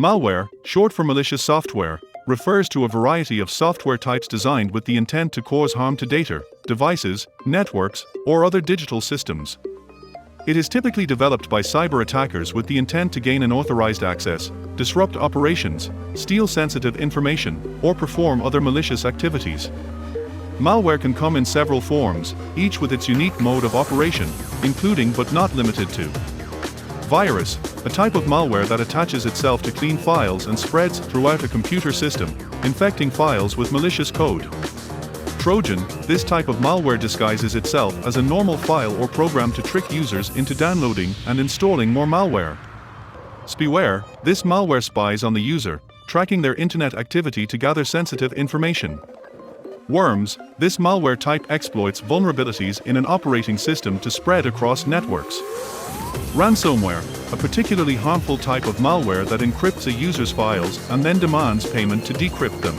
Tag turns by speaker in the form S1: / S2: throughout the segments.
S1: Malware, short for malicious software, refers to a variety of software types designed with the intent to cause harm to data, devices, networks, or other digital systems. It is typically developed by cyber attackers with the intent to gain unauthorized access, disrupt operations, steal sensitive information, or perform other malicious activities. Malware can come in several forms, each with its unique mode of operation, including but not limited to virus, a type of malware that attaches itself to clean files and spreads throughout a computer system, infecting files with malicious code. Trojan, this type of malware disguises itself as a normal file or program to trick users into downloading and installing more malware. Spyware, this malware spies on the user, tracking their internet activity to gather sensitive information. Worms, this malware type exploits vulnerabilities in an operating system to spread across networks. Ransomware, a particularly harmful type of malware that encrypts a user's files and then demands payment to decrypt them.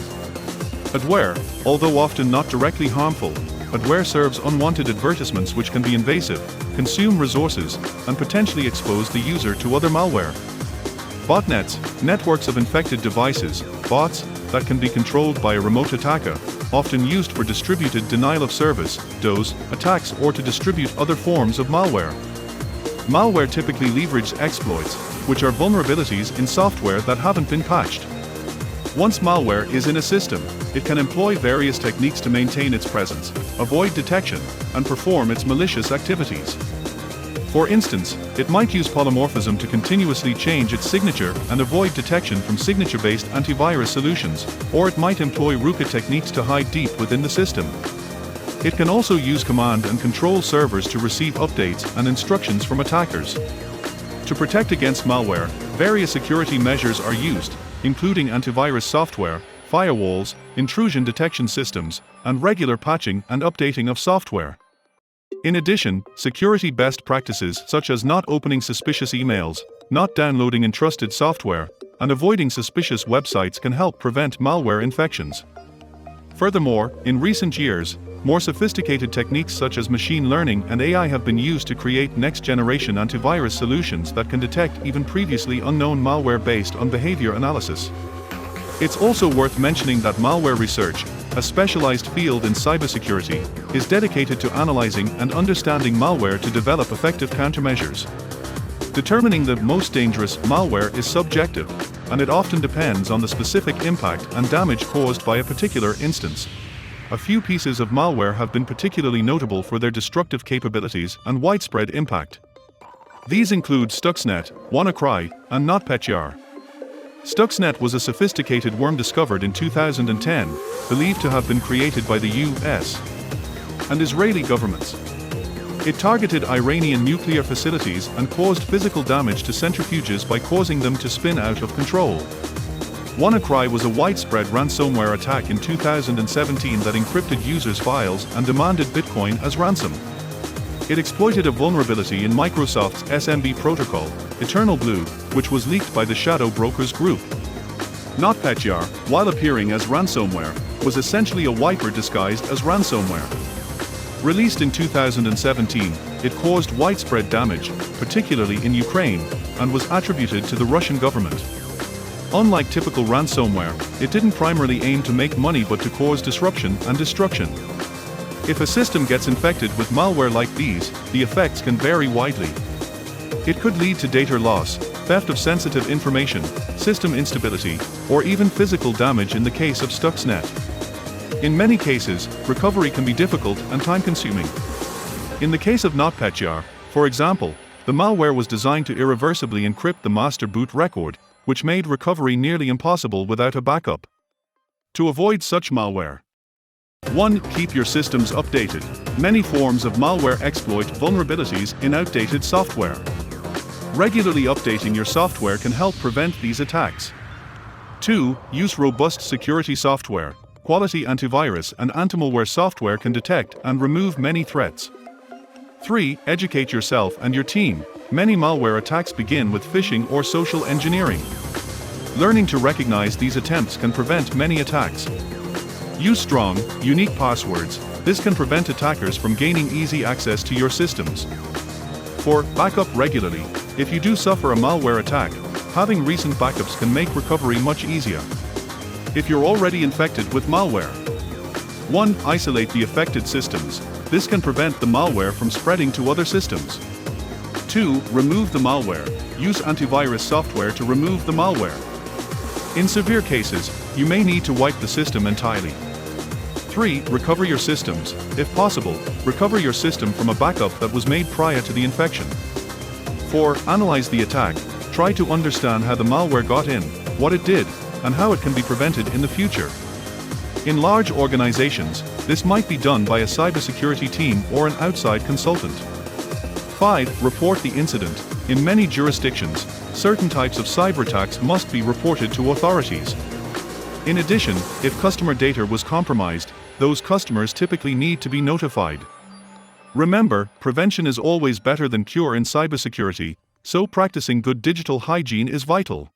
S1: Adware, although often not directly harmful, adware serves unwanted advertisements which can be invasive, consume resources, and potentially expose the user to other malware. Botnets, networks of infected devices, bots, that can be controlled by a remote attacker, often used for distributed denial of service, DOS, attacks or to distribute other forms of malware. Malware typically leverages exploits, which are vulnerabilities in software that haven't been patched. Once malware is in a system, it can employ various techniques to maintain its presence, avoid detection, and perform its malicious activities. For instance, it might use polymorphism to continuously change its signature and avoid detection from signature-based antivirus solutions, or it might employ rootkit techniques to hide deep within the system. It can also use command and control servers to receive updates and instructions from attackers. To protect against malware, various security measures are used, including antivirus software, firewalls, intrusion detection systems, and regular patching and updating of software. In addition, security best practices such as not opening suspicious emails, not downloading untrusted software, and avoiding suspicious websites can help prevent malware infections. Furthermore, in recent years, more sophisticated techniques such as machine learning and AI have been used to create next-generation antivirus solutions that can detect even previously unknown malware based on behavior analysis. It's also worth mentioning that malware research, a specialized field in cybersecurity, is dedicated to analyzing and understanding malware to develop effective countermeasures. Determining the most dangerous malware is subjective, and it often depends on the specific impact and damage caused by a particular instance. A few pieces of malware have been particularly notable for their destructive capabilities and widespread impact. These include Stuxnet, WannaCry, and NotPetya. Stuxnet was a sophisticated worm discovered in 2010, believed to have been created by the US and Israeli governments. It targeted Iranian nuclear facilities and caused physical damage to centrifuges by causing them to spin out of control. WannaCry was a widespread ransomware attack in 2017 that encrypted users' files and demanded Bitcoin as ransom. It exploited a vulnerability in Microsoft's SMB protocol, Eternal Blue, which was leaked by the Shadow Brokers Group. NotPetya, while appearing as ransomware, was essentially a wiper disguised as ransomware. Released in 2017, it caused widespread damage, particularly in Ukraine, and was attributed to the Russian government. Unlike typical ransomware, it didn't primarily aim to make money but to cause disruption and destruction. If a system gets infected with malware like these, the effects can vary widely. It could lead to data loss, theft of sensitive information, system instability, or even physical damage in the case of Stuxnet. In many cases, recovery can be difficult and time-consuming. In the case of NotPetya, for example, the malware was designed to irreversibly encrypt the master boot record, which made recovery nearly impossible without a backup. To avoid such malware: 1. Keep your systems updated. Many forms of malware exploit vulnerabilities in outdated software. Regularly updating your software can help prevent these attacks. 2. Use robust security software. Quality antivirus and anti-malware software can detect and remove many threats. 3. Educate yourself and your team. Many malware attacks begin with phishing or social engineering. Learning to recognize these attempts can prevent many attacks. Use strong, unique passwords. This can prevent attackers from gaining easy access to your systems. 4. Back up regularly. If you do suffer a malware attack, Having recent backups can make recovery much easier. If you're already infected with malware. 1. Isolate the affected systems. This can prevent the malware from spreading to other systems. 2. Remove the malware. Use antivirus software to remove the malware. In severe cases, you may need to wipe the system entirely. 3. Recover your systems. If possible, recover your system from a backup that was made prior to the infection. 4. Analyze the attack. Try to understand how the malware got in, what it did, and how it can be prevented in the future. In large organizations, this might be done by a cybersecurity team or an outside consultant. 5. Report the incident. In many jurisdictions, certain types of cyber attacks must be reported to authorities. In addition, if customer data was compromised, those customers typically need to be notified. Remember, prevention is always better than cure in cybersecurity, so practicing good digital hygiene is vital.